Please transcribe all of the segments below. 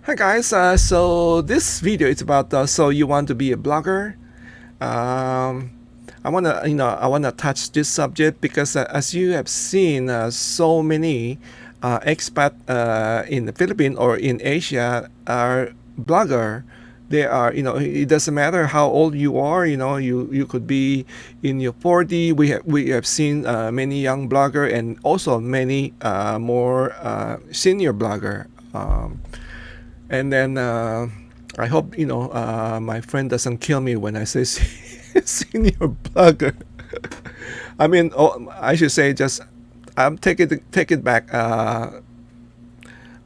Hi guys, so this video is about so you want to be a blogger. Um, I wanna touch this subject because as you have seen, so many expat in the Philippines or in Asia are blogger. They are, it doesn't matter how old you are. You could be in your 40. We have seen many young blogger and also many more senior blogger. And then I hope my friend doesn't kill me when I say senior blogger. I mean, I should say just take it back.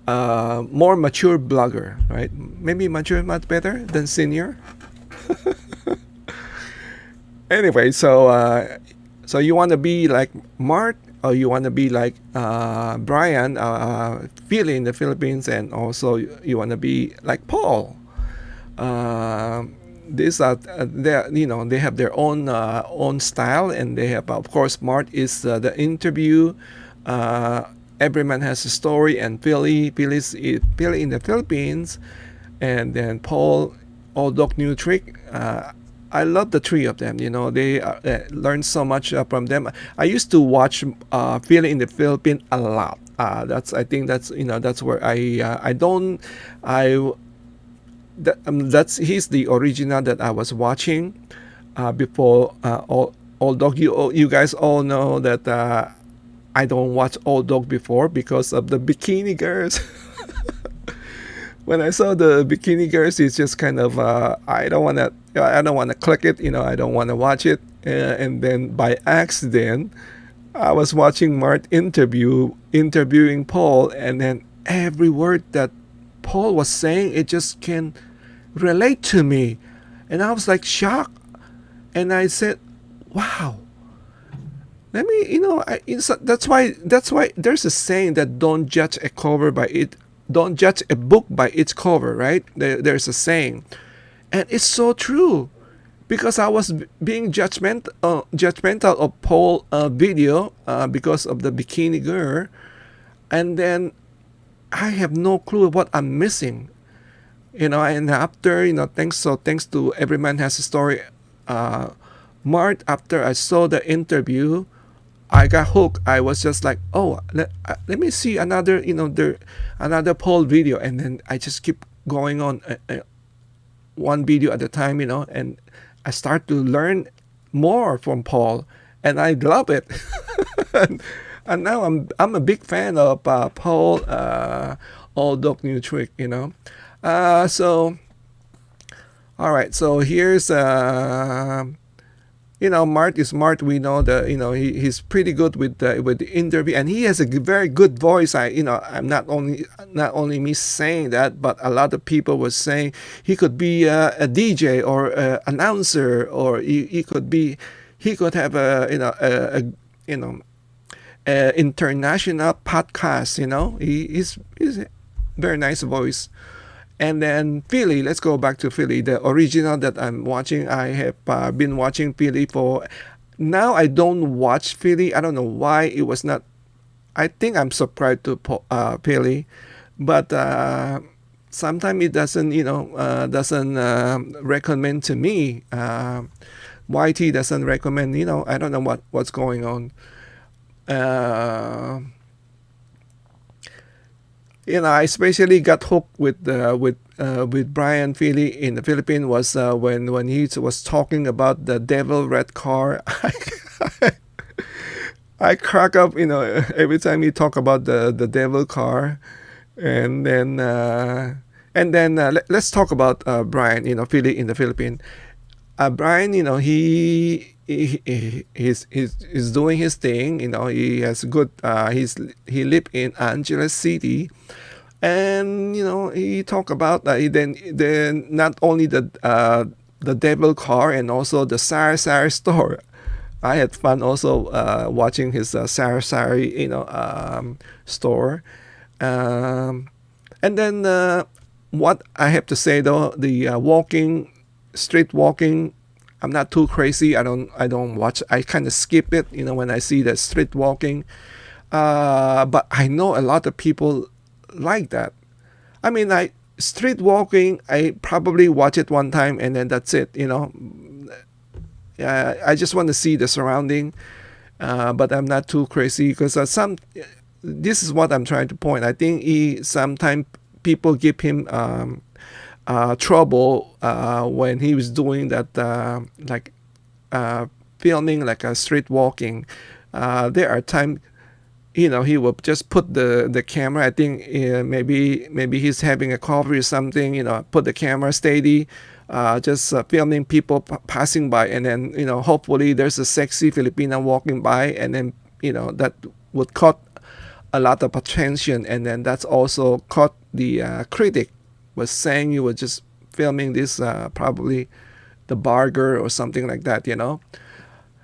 More mature blogger, right? Maybe mature much better than senior. Anyway, so you want to be like Mark, or you want to be like Brian, Philly in the Philippines, and also you want to be like Paul. Uh, these are they have their own style, and they have, of course, Mart is the interview. Uh, every man has a story, and Philly in the Philippines, and then Paul, Old Dog New Trick. I love the three of them. They learn so much from them. I used to watch Philly in the Philippines a lot. I think that's where I don't I that's he's the original that I was watching before. Old Dog, you guys all know that I don't watch Old Dog before because of the bikini girls. When I saw the bikini girls, it's just kind of I don't want to click it. I don't want to watch it. And then by accident, I was watching Mart interviewing Paul, and then every word that Paul was saying, it just can relate to me, and I was like shocked, and I said, "Wow." Let me, that's why there's a saying that don't judge a book by its cover, right? There's a saying, and it's so true because I was being judgmental of Paul video because of the bikini girl, and then I have no clue what I'm missing. And after, thanks to Every Man Has a Story, uh, Mart, after I saw the interview, I got hooked. I was just like, oh, let me see another Paul video, and then I just keep going on one video at a time, and I start to learn more from Paul, and I love it. and now I'm a big fan of Paul, Old Dog New Trick, so all right, so here's Mart is Mart. We know that he's pretty good with the interview, and he has a very good voice. I'm not only me saying that, but a lot of people were saying he could be a DJ or a announcer, or he could have you know a international podcast. He's a very nice voice. And then Philly, let's go back to Philly, the original that I'm watching. I have been watching Philly for now. I don't watch Philly. I don't know why it was not. I think I'm subscribed to Philly, but sometimes it doesn't recommend to me. YT doesn't recommend. I don't know what's going on. Uh, I especially got hooked with Brian Feely in the Philippines was when he was talking about the Devil Red Car. I crack up, every time he talk about the Devil Car, and then let's talk about Brian, Feely in the Philippines. Brian, he's doing his thing. He has good. He live in Angeles City, and he talk about then not only the devil car, and also the Sari Sari store. I had fun also watching his Sari Sari store, um, and then what I have to say though, the street walking, I'm not too crazy. I don't watch. I kind of skip it. When I see the street walking, but I know a lot of people like that. I mean, Street walking, I probably watch it one time and then that's it. I just want to see the surrounding, but I'm not too crazy because some. This is what I'm trying to point. I think sometimes people give him trouble when he was doing that, like filming like a street walking. There are times he will just put the camera. I think maybe he's having a coffee or something. Put the camera steady, just filming people passing by, and then hopefully there's a sexy Filipina walking by, and then that would caught a lot of attention, and then that's also caught the critic was saying you were just filming this probably the burger or something like that.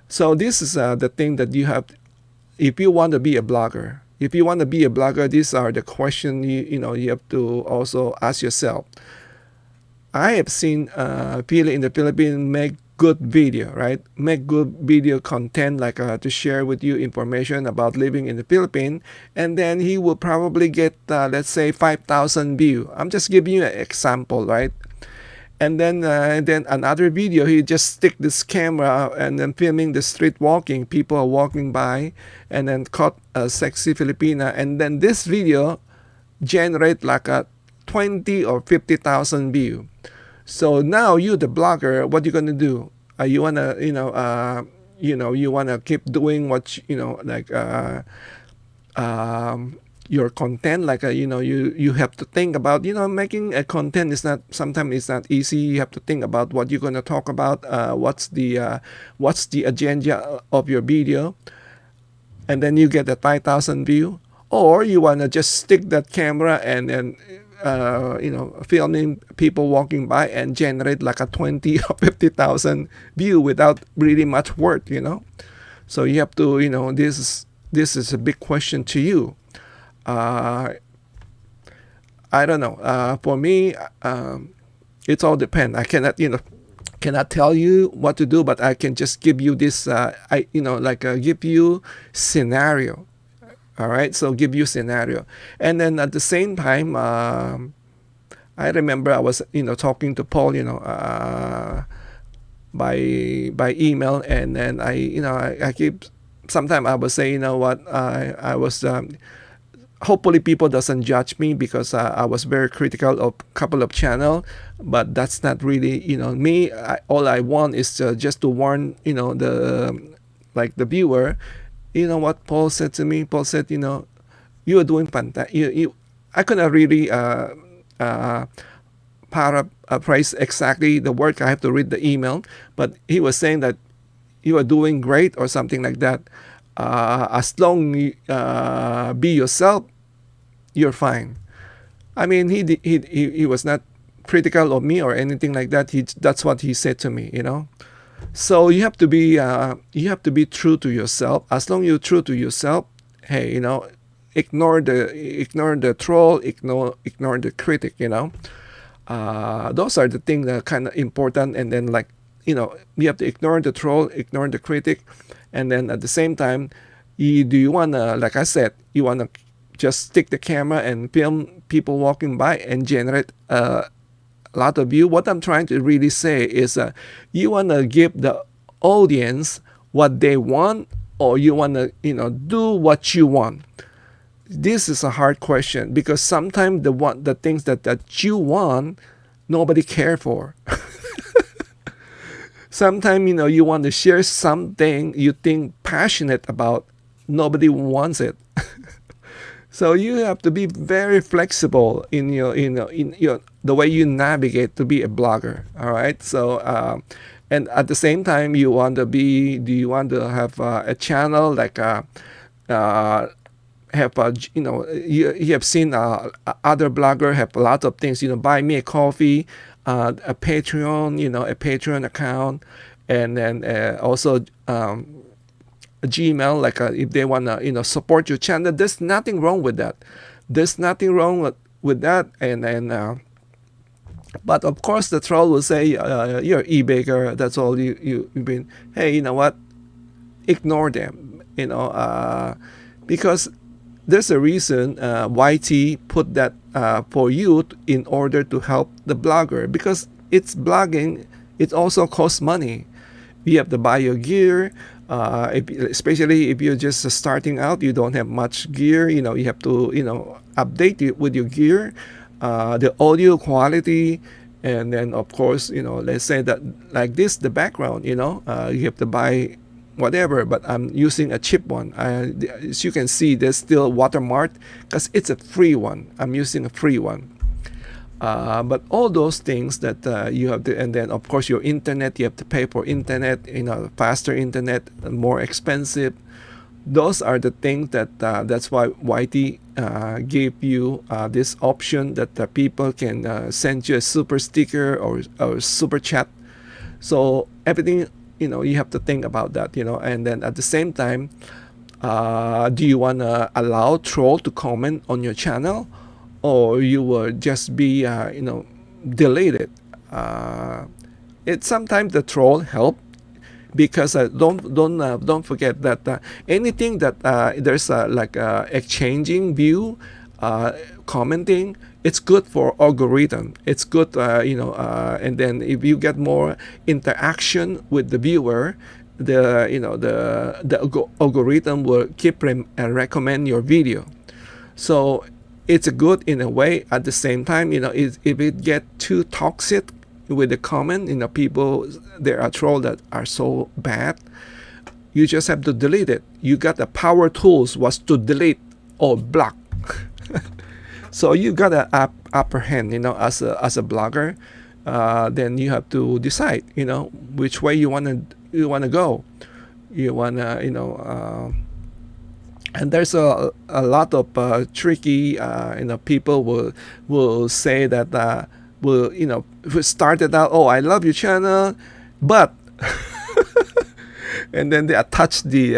So this is the thing that you have if you want to be a blogger. If you want to be a blogger, these are the questions you have to also ask yourself. I have seen people in the Philippines make good video, right? Make good video content like to share with you information about living in the Philippines, and then he will probably get let's say 5,000 view. I'm just giving you an example, right? And then another video, he just stick this camera and then filming the street walking. People are walking by, and then caught a sexy Filipina, and then this video generate like a 20 or 50,000 view. So now you, the blogger, what you gonna do? You wanna you wanna keep doing what like your content, like you have to think about making a content is not sometimes it's not easy. You have to think about what you're gonna talk about, what's the agenda of your video, and then you get a 5,000 view, or you wanna just stick that camera and then filming people walking by and generate like a 20 or 50,000 view without really much work. So you have to this is a big question to you. I don't know. For me, it's all depend. I cannot tell you what to do, but I can just give you this. Give you scenario. All right, so give you scenario, and then at the same time, I remember I was talking to Paul, by email, and then I keep sometimes I would say what I was. Hopefully people doesn't judge me because I was very critical of a couple of channel, but that's not really me. All I want is just to warn the viewer. You know what Paul said to me? Paul said, you are doing fantastic. I couldn't really paraphrase exactly the work. I have to read the email, but he was saying that you are doing great or something like that. As long you be yourself, you're fine. I mean, he was not critical of me or anything like that. That's what he said to me. So you have to be true to yourself. As long you're true to yourself, hey, ignore the troll, ignore the critic. Those are the things that are kind of important. And then you have to ignore the troll, ignore the critic, and then at the same time, do you wanna, like I said, you wanna just stick the camera and film people walking by and generate a lot of view? What I'm trying to really say is you want to give the audience what they want, or you want to do what you want. This is a hard question because sometimes the things that you want, nobody care for. Sometimes you want to share something you think passionate about, nobody wants it. So you have to be very flexible in your the way you navigate to be a blogger. All right. So and at the same time, do you want to have a channel like have you have seen other blogger have a lot of things. Buy me a coffee, a Patreon account, and then also. A Gmail, like if they want to support your channel. There's nothing wrong with that. There's nothing wrong with that. And but of course the troll will say you're e-baker, that's all you've been. Hey, you know what, ignore them, because there's a reason YT put that for you in order to help the blogger, because it's blogging. It also costs money. You have to buy your gear, especially if you're just starting out. You don't have much gear. You have to update it with your gear, the audio quality, and then of course let's say that like this, the background. You have to buy whatever, but I'm using a cheap one. As you can see, there's still watermark because it's a free one. I'm using a free one. But all those things that you have to, and then of course your internet, you have to pay for internet, faster internet, more expensive. Those are the things that that's why YT gave you this option that people can send you a super sticker or super chat. So everything, you have to think about that, and then at the same time, do you want to allow troll to comment on your channel, or you will just be deleted? It sometimes the troll help, because don't forget that anything that there's like exchanging view, commenting, it's good for algorithm. It's good, and then if you get more interaction with the viewer, the algorithm will keep recommend your video. So it's good in a way. At the same time, if it get too toxic with the comment, people, there are trolls that are so bad, you just have to delete it. You got the power tools was to delete or block. So you got an upper hand, as a blogger. Then you have to decide, which way you wanna go. You wanna, and there's a lot of tricky, people will say that will started out, oh, I love your channel, but and then they attach the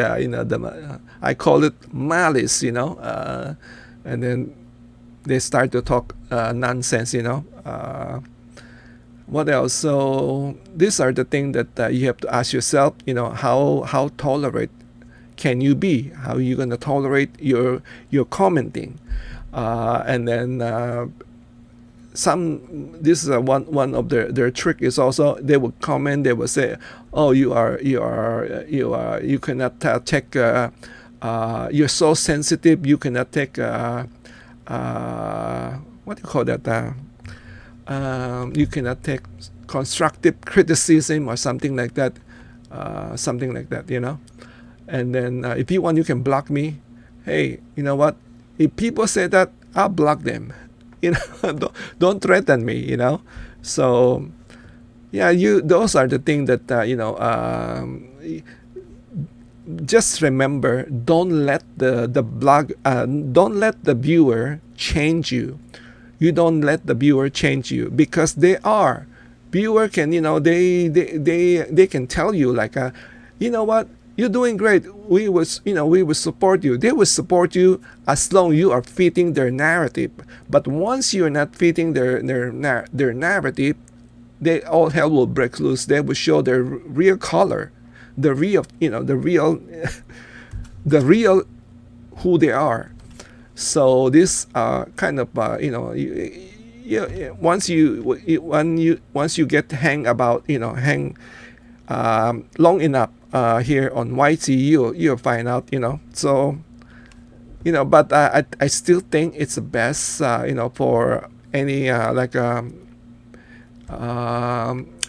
I call it malice, and then they start to talk nonsense, what else? So these are the things that you have to ask yourself, how tolerate can you be? How are you going to tolerate your commenting? And then this is one of their trick is also, they will comment, they will say, oh, you cannot take, you're so sensitive, you cannot take, what do you call that? You cannot take constructive criticism or something like that, And then if you want, you can block me. Hey, you know what? If people say that, I'll block them. Don't threaten me. So yeah, those are the things that just remember, don't let don't let the viewer change you. You don't let the viewer change you, because viewer can, they can tell you like, you know what, you're doing great. We will support you. They will support you as long you are fitting their narrative. But once you're not fitting their narrative, all hell will break loose. They will show their real color, the real who they are. So this kind of once you get hang long enough here on YT, you'll find out, So but I still think it's the best, for any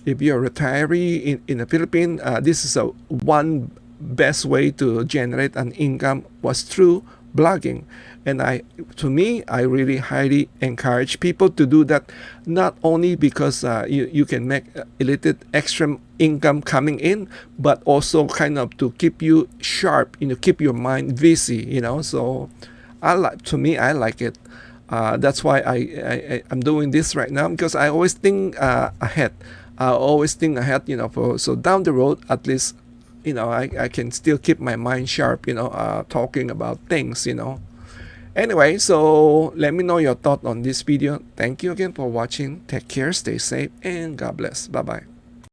if you're a retiree in the Philippines, this is one best way to generate an income was through blogging. And to me, I really highly encourage people to do that, not only because you can make illicit extra income coming in, but also kind of to keep you sharp, keep your mind busy, So I like it. That's why I'm doing this right now, because I always think ahead. I always think ahead, so down the road, at least, I can still keep my mind sharp, talking about things, Anyway, so let me know your thought on this video. Thank you again for watching. Take care, stay safe, and God bless. Bye-bye.